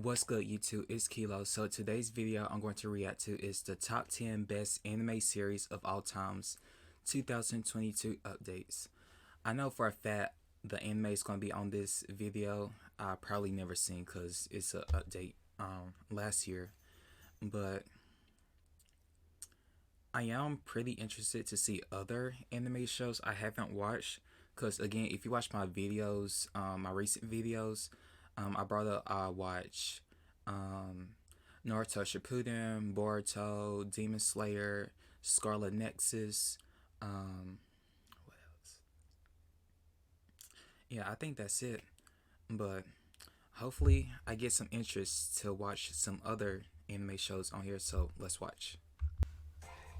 What's good, YouTube? It's Kelo. So today's video I'm going to react to is the top 10 best anime series of all times 2022 updates. I know for a fact the anime is going to be on this video. I probably never seen because it's an update last year, but I am pretty interested to see other anime shows I haven't watched, because again, if you watch my videos, my recent videos, I brought up I watch Naruto Shippuden, Boruto, Demon Slayer, Scarlet Nexus. What else? Yeah, I think that's it. But hopefully, I get some interest to watch some other anime shows on here. So let's watch.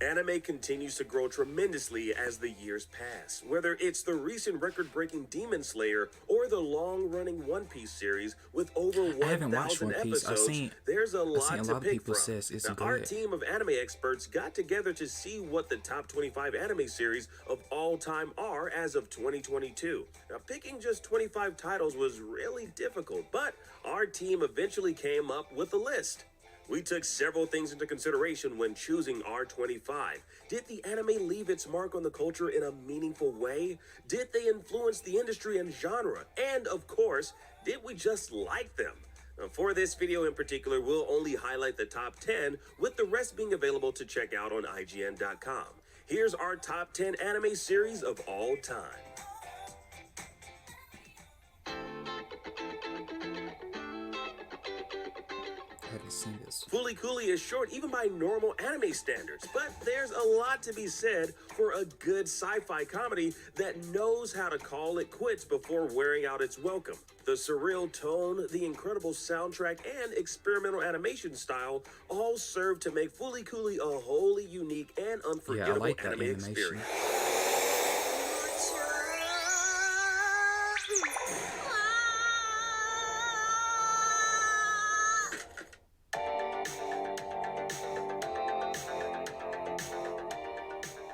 Anime continues to grow tremendously as the years pass. Whether it's the recent record-breaking Demon Slayer or the long-running One Piece series with over 1,000 episodes, there's a lot to pick from. Now, our team of anime experts got together to see what the top 25 anime series of all time are as of 2022. Now, picking just 25 titles was really difficult, but our team eventually came up with a list. We took several things into consideration when choosing our 25. Did the anime leave its mark on the culture in a meaningful way? Did they influence the industry and genre? And of course, did we just like them? Now, for this video in particular, we'll only highlight the top 10, with the rest being available to check out on IGN.com. Here's our top 10 anime series of all time. Seen this. Fooly Cooly is short even by normal anime standards, but there's a lot to be said for a good sci-fi comedy that knows how to call it quits before wearing out its welcome. The surreal tone, the incredible soundtrack, and experimental animation style all serve to make Fooly Cooly a wholly unique and unforgettable anime experience.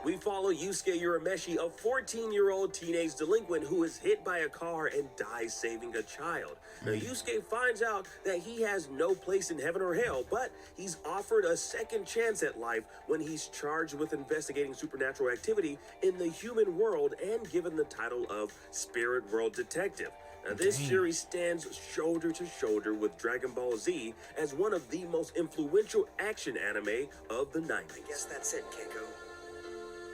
We follow Yusuke Urameshi, a 14-year-old teenage delinquent who is hit by a car and dies saving a child. Now, Yusuke finds out that he has no place in heaven or hell, but he's offered a second chance at life when he's charged with investigating supernatural activity in the human world and given the title of Spirit World Detective. Now, this series stands shoulder to shoulder with Dragon Ball Z as one of the most influential action anime of the 90s. I guess that's it, Keiko.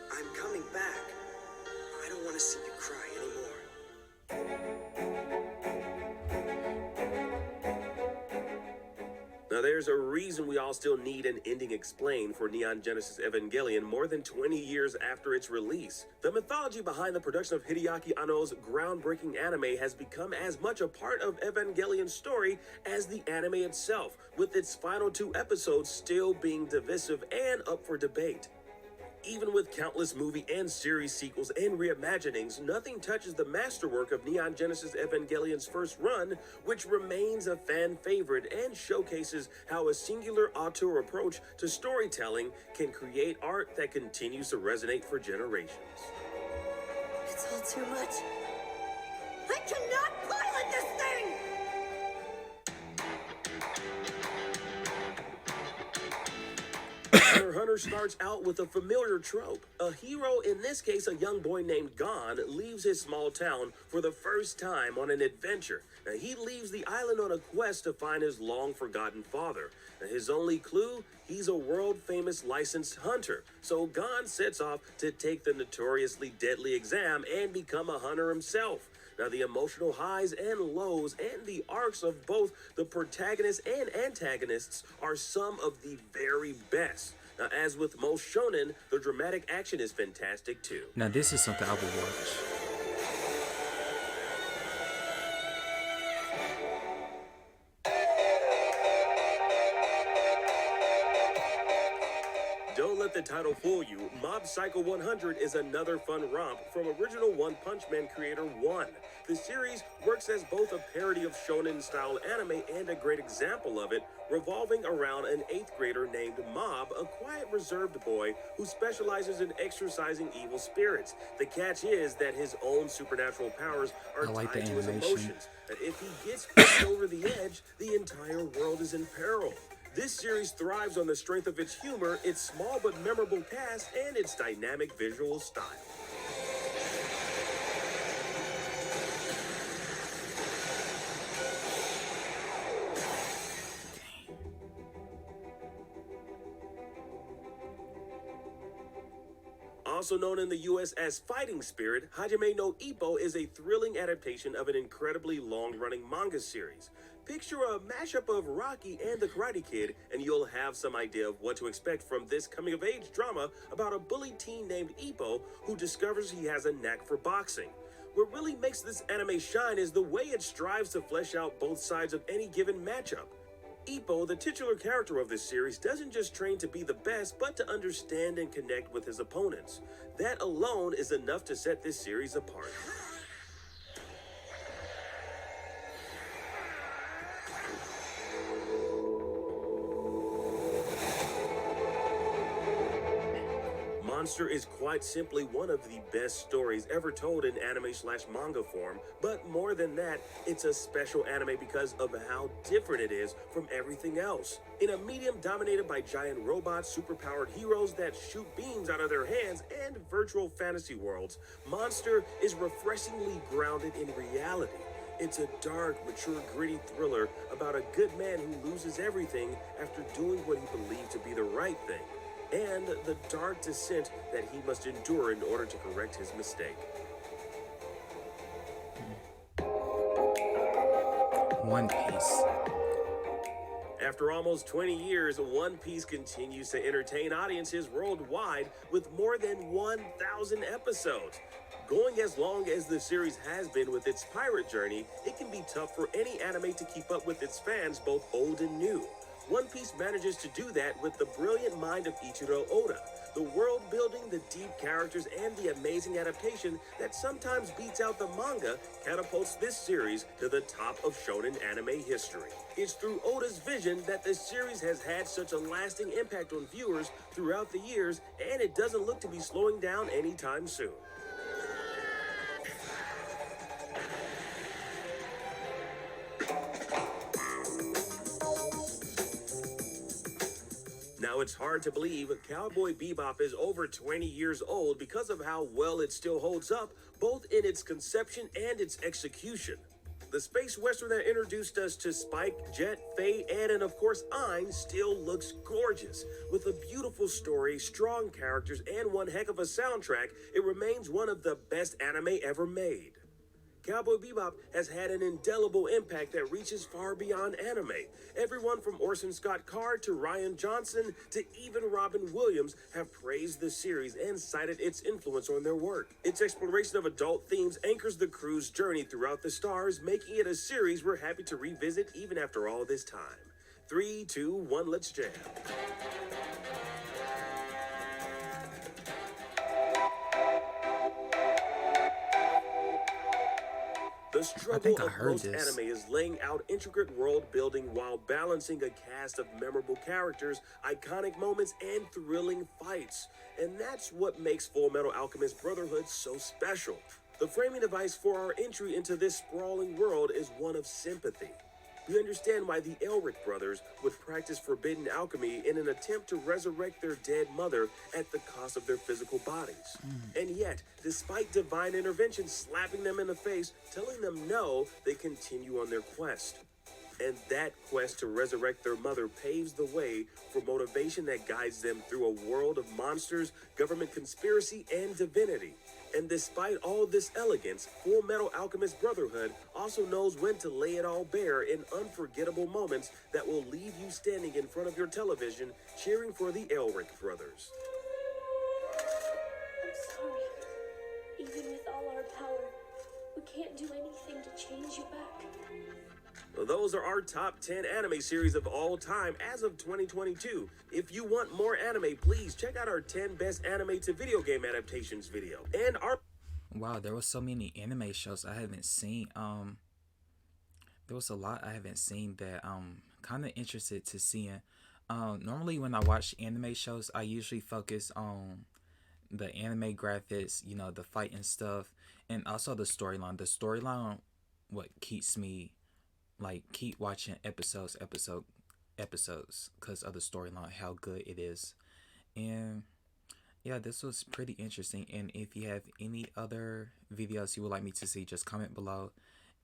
I'm coming back. I don't want to see you cry anymore. Now, there's a reason we all still need an ending explained for Neon Genesis Evangelion more than 20 years after its release. The mythology behind the production of Hideaki Anno's groundbreaking anime has become as much a part of Evangelion's story as the anime itself, with its final 2 episodes still being divisive and up for debate. Even with countless movie and series sequels and reimaginings, nothing touches the masterwork of Neon Genesis Evangelion's first run, which remains a fan favorite and showcases how a singular auteur approach to storytelling can create art that continues to resonate for generations. It's all too much. I cannot pilot this thing! Hunter x Hunter starts out with a familiar trope. A hero, in this case a young boy named Gon, leaves his small town for the first time on an adventure. Now, he leaves the island on a quest to find his long-forgotten father. Now, his only clue? He's a world-famous licensed hunter. So Gon sets off to take the notoriously deadly exam and become a hunter himself. Now, the emotional highs and lows and the arcs of both the protagonists and antagonists are some of the very best. Now, as with most shonen, the dramatic action is fantastic too. Now, this is something I would watch. Don't let the title fool you. Mob Psycho 100 is another fun romp from original One Punch Man creator One. The series works as both a parody of shonen-style anime and a great example of it, revolving around an 8th grader named Mob, a quiet, reserved boy who specializes in exorcising evil spirits. The catch is that his own supernatural powers are I like the tied to his animation. emotions. That if he gets pushed over the edge, the entire world is in peril. This series thrives on the strength of its humor, its small but memorable cast, and its dynamic visual style. Also known in the US as Fighting Spirit, Hajime no Ippo is a thrilling adaptation of an incredibly long-running manga series. Picture a mashup of Rocky and The Karate Kid, and you'll have some idea of what to expect from this coming-of-age drama about a bullied teen named Ippo who discovers he has a knack for boxing. What really makes this anime shine is the way it strives to flesh out both sides of any given matchup. Ippo, the titular character of this series, doesn't just train to be the best, but to understand and connect with his opponents. That alone is enough to set this series apart. Monster is quite simply one of the best stories ever told in anime/manga form, but more than that, it's a special anime because of how different it is from everything else. In a medium dominated by giant robots, superpowered heroes that shoot beams out of their hands, and virtual fantasy worlds, Monster is refreshingly grounded in reality. It's a dark, mature, gritty thriller about a good man who loses everything after doing what he believed to be the right thing, and the dark descent that he must endure in order to correct his mistake. One Piece. After almost 20 years, One Piece continues to entertain audiences worldwide with more than 1,000 episodes. Going as long as the series has been with its pirate journey, it can be tough for any anime to keep up with its fans, both old and new. One Piece manages to do that with the brilliant mind of Ichiro Oda, the world building, the deep characters, and the amazing adaptation that sometimes beats out the manga catapults this series to the top of shonen anime history. It's through Oda's vision that the series has had such a lasting impact on viewers throughout the years, and it doesn't look to be slowing down anytime soon. Now, it's hard to believe Cowboy Bebop is over 20 years old because of how well it still holds up, both in its conception and its execution. The space western that introduced us to Spike, Jet, Faye, Ed, and of course Ein still looks gorgeous. With a beautiful story, strong characters, and one heck of a soundtrack, it remains one of the best anime ever made. Cowboy Bebop has had an indelible impact that reaches far beyond anime. Everyone from Orson Scott Card to Ryan Johnson to even Robin Williams have praised the series and cited its influence on their work. Its exploration of adult themes anchors the crew's journey throughout the stars, making it a series we're happy to revisit even after all this time. 3, 2, 1, let's jam. The struggle of most anime is laying out intricate world building while balancing a cast of memorable characters, iconic moments, and thrilling fights. And that's what makes Fullmetal Alchemist Brotherhood so special. The framing device for our entry into this sprawling world is one of sympathy. We understand why the Elric brothers would practice forbidden alchemy in an attempt to resurrect their dead mother at the cost of their physical bodies. And yet, despite divine intervention slapping them in the face, telling them no, they continue on their quest. And that quest to resurrect their mother paves the way for motivation that guides them through a world of monsters, government conspiracy, and divinity. And despite all this elegance, Fullmetal Alchemist Brotherhood also knows when to lay it all bare in unforgettable moments that will leave you standing in front of your television cheering for the Elric brothers. I'm sorry. Even with all our power, we can't do anything to change you back. Those are our top 10 anime series of all time as of 2022. If you want more anime, please check out our 10 best anime to video game adaptations video. And our... Wow, there was so many anime shows I haven't seen. There was a lot I haven't seen that kind of interested to seeing. Normally when I watch anime shows, I usually focus on the anime graphics, you know, the fight and stuff, and also the storyline. The storyline, what keeps me like keep watching episodes because of the storyline, how good it is. And yeah, this was pretty interesting. And if you have any other videos you would like me to see, just comment below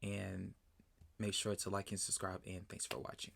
and make sure to like and subscribe. And thanks for watching.